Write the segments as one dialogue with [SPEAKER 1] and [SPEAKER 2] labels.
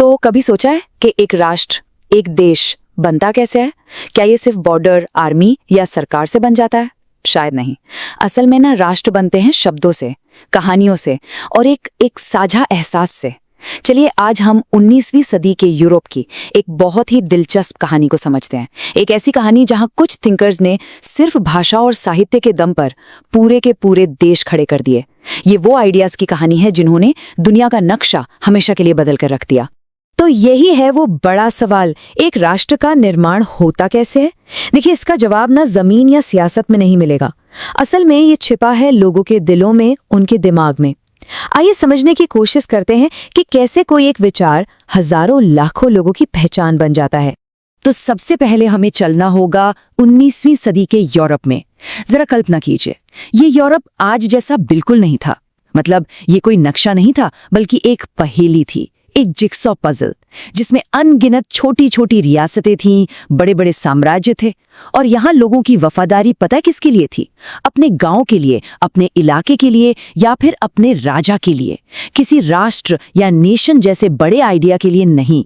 [SPEAKER 1] तो कभी सोचा है कि एक राष्ट्र, एक देश बनता कैसे है? क्या ये सिर्फ बॉर्डर, आर्मी या सरकार से बन जाता है? शायद नहीं। असल में ना राष्ट्र बनते हैं शब्दों से, कहानियों से और एक साझा एहसास से। चलिए आज हम 19वीं सदी के यूरोप की एक बहुत ही दिलचस्प कहानी को समझते हैं। एक ऐसी कहानी जहां कुछ थिंकर्स ने सिर्फ भाषा और साहित्य के दम पर पूरे के पूरे देश खड़े कर दिए। ये वो आइडियाज की कहानी है जिन्होंने दुनिया का नक्शा हमेशा के लिए बदल कर रख दिया। तो यही है वो बड़ा सवाल, एक राष्ट्र का निर्माण होता कैसे है? देखिए, इसका जवाब ना जमीन या सियासत में नहीं मिलेगा। असल में ये छिपा है लोगों के दिलों में, उनके दिमाग में। आइए समझने की कोशिश करते हैं कि कैसे कोई एक विचार हजारों लाखों लोगों की पहचान बन जाता है। तो सबसे पहले हमें चलना होगा 19वीं सदी के यूरोप में। जरा कल्पना कीजिए, ये यूरोप आज जैसा बिल्कुल नहीं था। मतलब ये कोई नक्शा नहीं था, बल्कि एक पहेली थी, एक जिक्सॉ पजल, जिसमें अनगिनत छोटी छोटी रियासतें थीं, बड़े बड़े साम्राज्य थे। और यहाँ लोगों की वफादारी पता है किसके लिए थी? अपने गांव के लिए, अपने इलाके के लिए, या फिर अपने राजा के लिए। किसी राष्ट्र या नेशन जैसे बड़े आइडिया के लिए नहीं।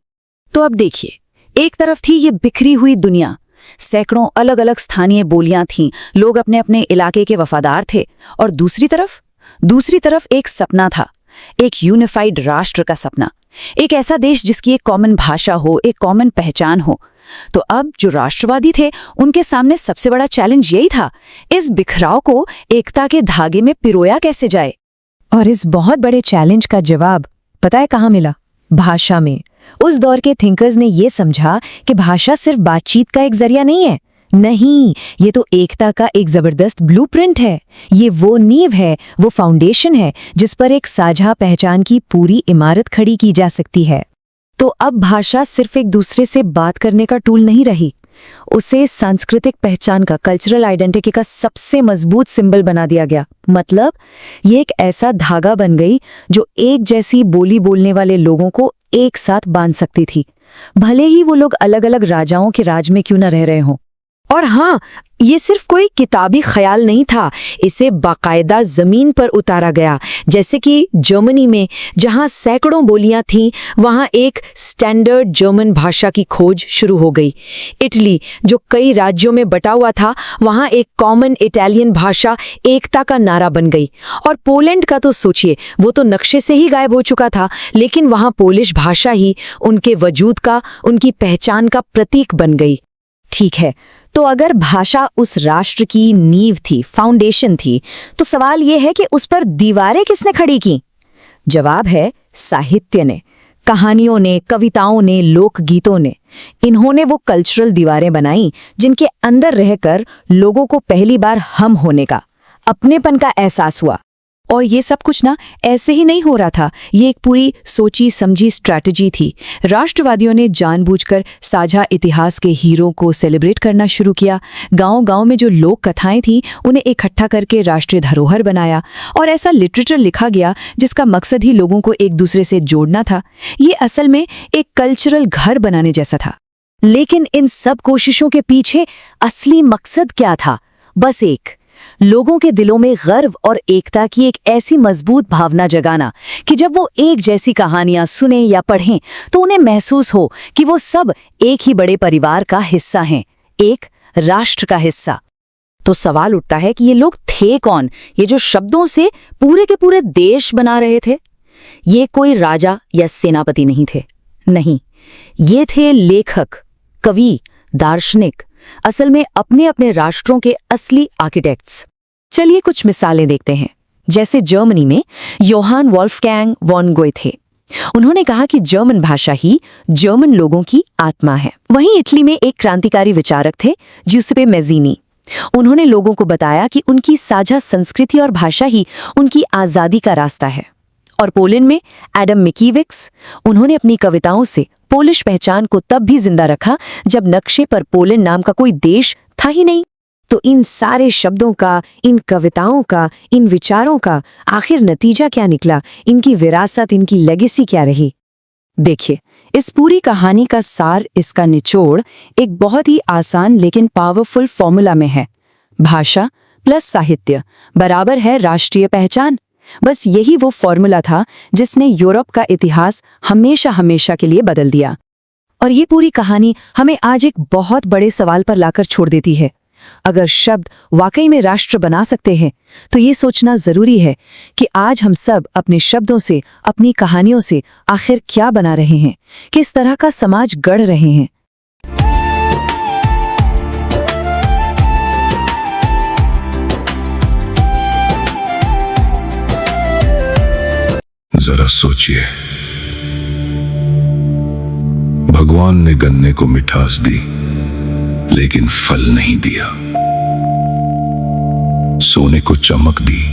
[SPEAKER 1] तो अब देखिए, एक तरफ थी ये बिखरी हुई दुनिया, सैकड़ों अलग अलग स्थानीय बोलियां थीं, लोग अपने अपने इलाके के वफादार थे। और दूसरी तरफ एक सपना था, एक यूनिफाइड राष्ट्र का सपना, एक ऐसा देश जिसकी एक कॉमन भाषा हो, एक कॉमन पहचान हो। तो अब जो राष्ट्रवादी थे, उनके सामने सबसे बड़ा चैलेंज यही था, इस बिखराव को एकता के धागे में पिरोया कैसे जाए।
[SPEAKER 2] और इस बहुत बड़े चैलेंज का जवाब पता है कहाँ मिला? भाषा में। उस दौर के थिंकर्स ने ये समझा कि भाषा सिर्फ बातचीत का एक जरिया नहीं है। नहीं, ये तो एकता का एक जबरदस्त ब्लूप्रिंट है। ये वो नींव है, वो फाउंडेशन है जिस पर एक साझा पहचान की पूरी इमारत खड़ी की जा सकती है। तो अब भाषा सिर्फ एक दूसरे से बात करने का टूल नहीं रही, उसे सांस्कृतिक पहचान का, कल्चरल आइडेंटिटी का सबसे मजबूत सिंबल बना दिया गया। मतलब ये एक ऐसा धागा बन गई जो एक जैसी बोली बोलने वाले लोगों को एक साथ बांध सकती थी, भले ही वो लोग अलग अलग राजाओं के राज में क्यों न रह रहे हों। और हाँ, ये सिर्फ कोई किताबी ख्याल नहीं था, इसे बाकायदा जमीन पर उतारा गया। जैसे कि जर्मनी में जहाँ सैकड़ों बोलियां थीं, वहाँ एक स्टैंडर्ड जर्मन भाषा की खोज शुरू हो गई। इटली, जो कई राज्यों में बटा हुआ था, वहाँ एक कॉमन इटालियन भाषा एकता का नारा बन गई। और पोलैंड का तो सोचिए, वो तो नक्शे से ही गायब हो चुका था, लेकिन वहाँ पोलिश भाषा ही उनके वजूद का, उनकी पहचान का प्रतीक बन गई। ठीक है, तो अगर भाषा उस राष्ट्र की नींव थी, फाउंडेशन थी, तो सवाल यह है कि उस पर दीवारें किसने खड़ी की? जवाब है साहित्य ने, कहानियों ने, कविताओं ने, लोकगीतों ने। इन्होंने वो कल्चरल दीवारें बनाई जिनके अंदर रहकर लोगों को पहली बार हम होने का, अपनेपन का एहसास हुआ। और ये सब कुछ ना ऐसे ही नहीं हो रहा था, ये एक पूरी सोची समझी स्ट्रैटेजी थी। राष्ट्रवादियों ने जानबूझकर साझा इतिहास के हीरो को सेलिब्रेट करना शुरू किया। गांव-गांव में जो लोक कथाएं थीं, उन्हें इकट्ठा करके राष्ट्रीय धरोहर बनाया। और ऐसा लिटरेचर लिखा गया जिसका मकसद ही लोगों को एक दूसरे से जोड़ना था। ये असल में एक कल्चरल घर बनाने जैसा था। लेकिन इन सब कोशिशों के पीछे असली मकसद क्या था? बस एक, लोगों के दिलों में गर्व और एकता की एक ऐसी मजबूत भावना जगाना कि जब वो एक जैसी कहानियां सुने या पढ़ें तो उन्हें महसूस हो कि वो सब एक ही बड़े परिवार का हिस्सा हैं, एक राष्ट्र का हिस्सा। तो सवाल उठता है कि ये लोग थे कौन, ये जो शब्दों से पूरे के पूरे देश बना रहे थे? ये कोई राजा या सेनापति नहीं थे, नहीं, ये थे लेखक, कवि, दार्शनिक, असल में अपने अपने राष्ट्रों के असली आर्किटेक्ट्स। चलिए कुछ मिसालें देखते हैं। जैसे जर्मनी में योहान वोल्फगैंग वॉन गोएथे, उन्होंने कहा कि जर्मन भाषा ही जर्मन लोगों की आत्मा है। वहीं इटली में एक क्रांतिकारी विचारक थे, ज्यूसेppe मैज़ीनी। उन्होंने लोगों को बताया कि उनकी साझा संस्कृति और भाषा ही उनकी आज़ादी का रास्ता है। और पोलैंड में एडम मिकीविक्स, उन्होंने अपनी कविताओं से पोलिश पहचान को तब भी जिंदा रखा जब नक्शे पर पोलैंड नाम का कोई देश था ही नहीं। तो इन सारे शब्दों का, इन कविताओं का, इन विचारों का आखिर नतीजा क्या निकला? इनकी विरासत, इनकी लेगेसी क्या रही? देखिए, इस पूरी कहानी का सार, इसका निचोड़ एक बहुत ही आसान लेकिन पावरफुल फॉर्मूला में है। भाषा प्लस साहित्य बराबर है राष्ट्रीय पहचान।
[SPEAKER 1] बस यही वो फॉर्मूला था जिसने यूरोप का इतिहास हमेशा हमेशा के लिए बदल दिया।
[SPEAKER 2] और ये पूरी कहानी हमें आज एक बहुत बड़े सवाल पर लाकर छोड़ देती है। अगर शब्द वाकई में राष्ट्र बना सकते हैं तो ये सोचना जरूरी है कि आज हम सब अपने शब्दों से, अपनी कहानियों से आखिर क्या बना रहे हैं, किस तरह का समाज गढ़ रहे हैं।
[SPEAKER 3] जरा सोचिए, भगवान ने गन्ने को मिठास दी लेकिन फल नहीं दिया, सोने को चमक दी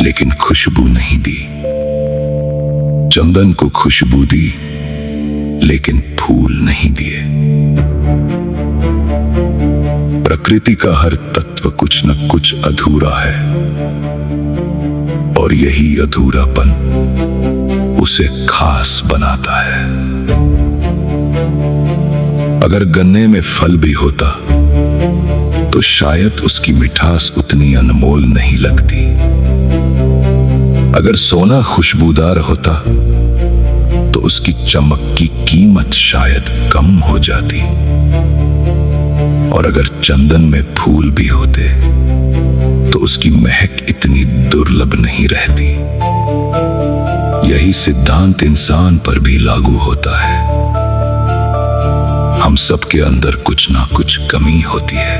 [SPEAKER 3] लेकिन खुशबू नहीं दी, चंदन को खुशबू दी लेकिन फूल नहीं दिए। प्रकृति का हर तत्व कुछ न कुछ अधूरा है और यही अधूरापन उसे खास बनाता है। अगर गन्ने में फल भी होता तो शायद उसकी मिठास उतनी अनमोल नहीं लगती। अगर सोना खुशबूदार होता तो उसकी चमक की कीमत शायद कम हो जाती। और अगर चंदन में फूल भी होते तो उसकी महक इतनी दुर्लभ नहीं रहती। यही सिद्धांत इंसान पर भी लागू होता है। हम सबके अंदर कुछ ना कुछ कमी होती है।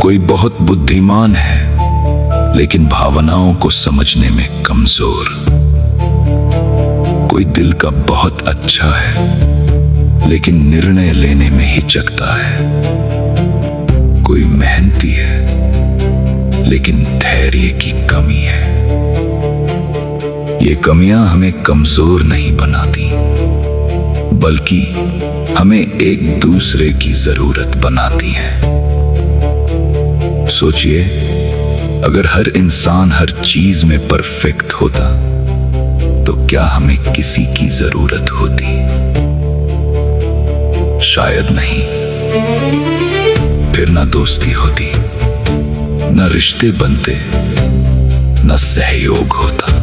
[SPEAKER 3] कोई बहुत बुद्धिमान है लेकिन भावनाओं को समझने में कमजोर। कोई दिल का बहुत अच्छा है लेकिन निर्णय लेने में हिचकता है। कोई मेहनती है लेकिन धैर्य की कमी है। ये कमियां हमें कमजोर नहीं बनाती बल्कि हमें एक दूसरे की जरूरत बनाती हैं। सोचिए, अगर हर इंसान हर चीज में परफेक्ट होता तो क्या हमें किसी की जरूरत होती? शायद नहीं। फिर ना दोस्ती होती, न रिश्ते बनते, न सहयोग होता।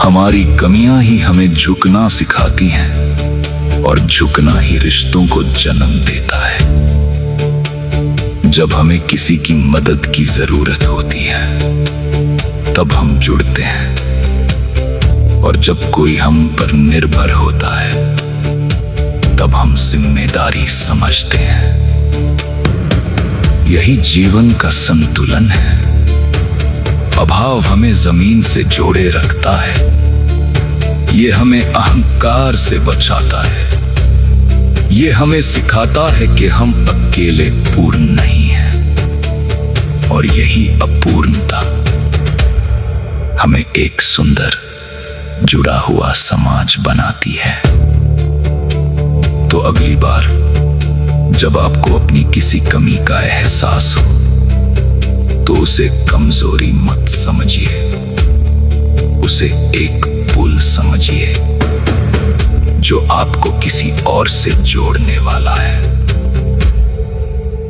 [SPEAKER 3] हमारी कमियां ही हमें झुकना सिखाती हैं और झुकना ही रिश्तों को जन्म देता है। जब हमें किसी की मदद की जरूरत होती है तब हम जुड़ते हैं और जब कोई हम पर निर्भर होता है तब हम जिम्मेदारी समझते हैं। यही जीवन का संतुलन है। अभाव हमें जमीन से जोड़े रखता है, ये हमें अहंकार से बचाता है। ये हमें सिखाता है कि हम अकेले पूर्ण नहीं हैं और यही अपूर्णता हमें एक सुंदर जुड़ा हुआ समाज बनाती है। तो अगली बार जब आपको अपनी किसी कमी का एहसास हो तो उसे कमजोरी मत समझिए, उसे एक पुल समझिए जो आपको किसी और से जोड़ने वाला है।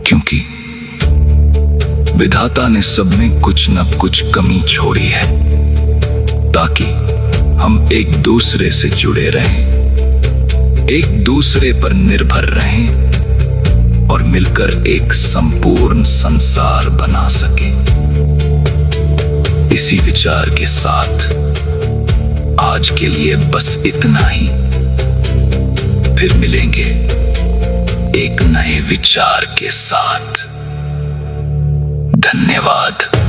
[SPEAKER 3] क्योंकि विधाता ने सब में कुछ न कुछ कमी छोड़ी है ताकि हम एक दूसरे से जुड़े रहें, एक दूसरे पर निर्भर रहें और मिलकर एक संपूर्ण संसार बना सके। इसी विचार के साथ आज के लिए बस इतना ही। फिर मिलेंगे एक नए विचार के साथ। धन्यवाद।